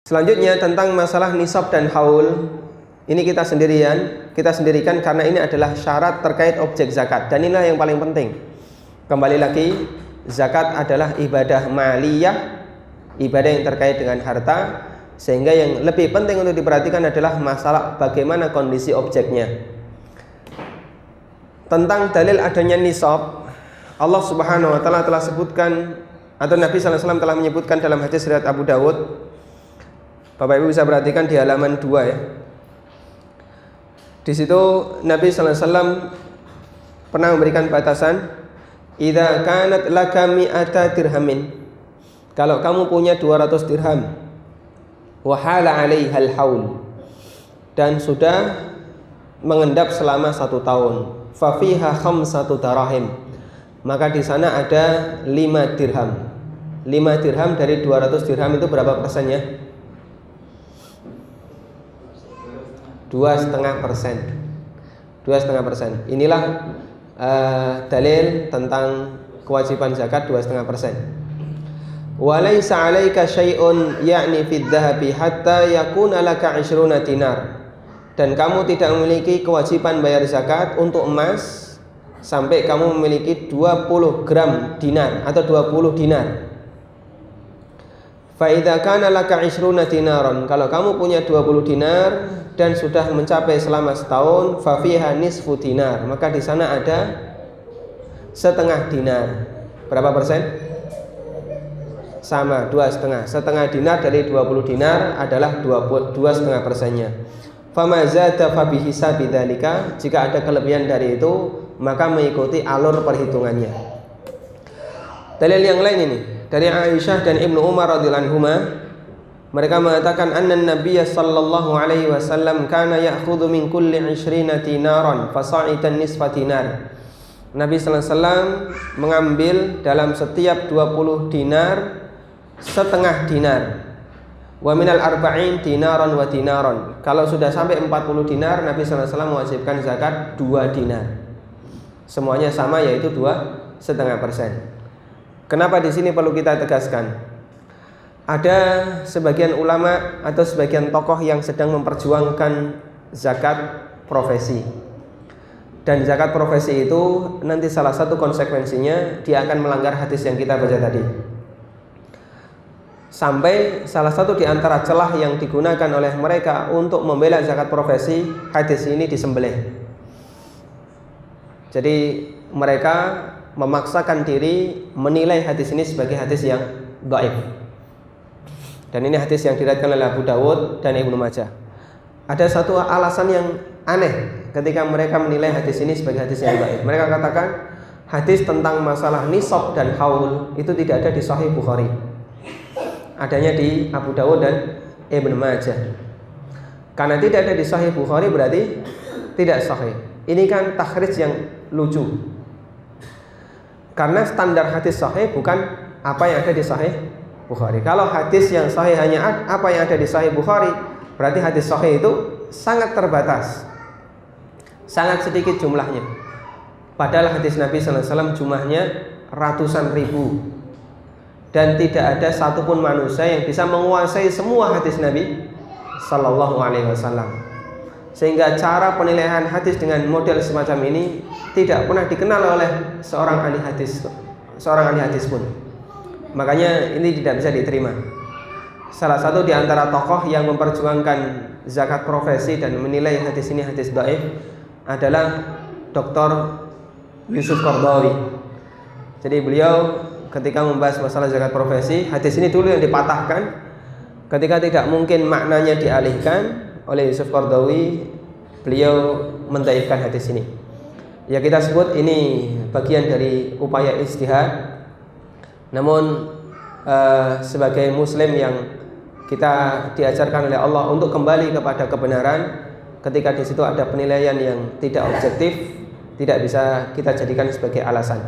Selanjutnya tentang masalah nisab dan haul. Ini kita sendirikan karena ini adalah syarat terkait objek zakat, dan inilah yang paling penting. Kembali lagi, zakat adalah ibadah maliyah, ibadah yang terkait dengan harta, sehingga yang lebih penting untuk diperhatikan adalah masalah bagaimana kondisi objeknya. Tentang dalil adanya nisab, Allah Subhanahu wa taala telah sebutkan, atau Nabi sallallahu alaihi wasallam telah menyebutkan dalam hadis riwayat Abu Dawud. Bapak Ibu bisa perhatikan di halaman 2 ya. Di situ Nabi sallallahu alaihi wasallam pernah memberikan batasan, idza kanat laka mi'ata dirhamin. Kalau kamu punya 200 dirham, wa hala 'alaihal haul, dan sudah mengendap selama 1 tahun, fa fiha khamsatu darahim, maka di sana ada 5 dirham. 5 dirham dari 200 dirham itu berapa persennya? 2,5%. 2,5%. Inilah dalil tentang kewajiban zakat 2,5%. Wa laisa 'alaika syai'un ya'ni fid dhahabi hatta yakuna laka 20 dinar. Dan kamu tidak memiliki kewajiban bayar zakat untuk emas sampai kamu memiliki 20 gram dinar atau 20 dinar. Fa idza kana laka 20 dinaron, kalau kamu punya 20 dinar dan sudah mencapai selama setahun, fa fiha nisfu dinar, maka di sana ada setengah dinar. Berapa persen? Sama, 2,5. Setengah dinar dari 20 dinar adalah 2,5%-nya. Fama zada fa bihisabi dzalika, jika ada kelebihan dari itu maka mengikuti alur perhitungannya. Dalil yang lain ini dari Aisyah dan Ibnu Umar radhiyallahu anhuma, mereka mengatakan anna Nabiy sallallahu alaihi wasallam kana ya'khudhu min kulli 20 dinaran fasa'itan nisfa dinar. Nabi sallallahu alaihi wasallam mengambil dalam setiap 20 dinar setengah dinar. Wa minal arba'in dinaran wa dinaran. Kalau sudah sampai 40 dinar, Nabi sallallahu alaihi wasallam mewajibkan zakat 2 dinar. Semuanya sama, yaitu 2,5%. Kenapa di sini perlu kita tegaskan? Ada sebagian ulama atau sebagian tokoh yang sedang memperjuangkan zakat profesi. Dan zakat profesi itu nanti salah satu konsekuensinya dia akan melanggar hadis yang kita baca tadi. Sampai salah satu di antara celah yang digunakan oleh mereka untuk membela zakat profesi, hadis ini disembelih. Jadi mereka memaksakan diri menilai hadis ini sebagai hadis yang dhaif. Dan ini hadis yang diriwayatkan oleh Abu Dawud dan Ibnu Majah. Ada satu alasan yang aneh ketika mereka menilai hadis ini sebagai hadis yang dhaif. Mereka katakan hadis tentang masalah nisab dan haul itu tidak ada di Sahih Bukhari. Adanya di Abu Dawud dan Ibnu Majah. Karena tidak ada di Sahih Bukhari berarti tidak sahih. Ini kan takhrij yang lucu. Karena standar hadis sahih bukan apa yang ada di Sahih Bukhari. Kalau hadis yang sahih hanya apa yang ada di Sahih Bukhari, berarti hadis sahih itu sangat terbatas, sangat sedikit jumlahnya. Padahal hadis Nabi sallallahu alaihi wasallam jumlahnya ratusan ribu, dan tidak ada satupun manusia yang bisa menguasai semua hadis Nabi sallallahu alaihi wasallam. Sehingga cara penilaian hadis dengan model semacam ini tidak pernah dikenal oleh seorang ahli hadis pun. Makanya ini tidak bisa diterima. Salah satu di antara tokoh yang memperjuangkan zakat profesi dan menilai hadis ini hadis dhaif adalah Dr. Yusuf Qaradawi. Jadi beliau ketika membahas masalah zakat profesi, hadis ini dulu yang dipatahkan ketika tidak mungkin maknanya dialihkan oleh Yusuf Qaradawi, beliau mendhaifkan hadis ini. Ya kita sebut ini bagian dari upaya ijtihad. Namun sebagai muslim yang kita diajarkan oleh Allah untuk kembali kepada kebenaran, ketika di situ ada penilaian yang tidak objektif, tidak bisa kita jadikan sebagai alasan.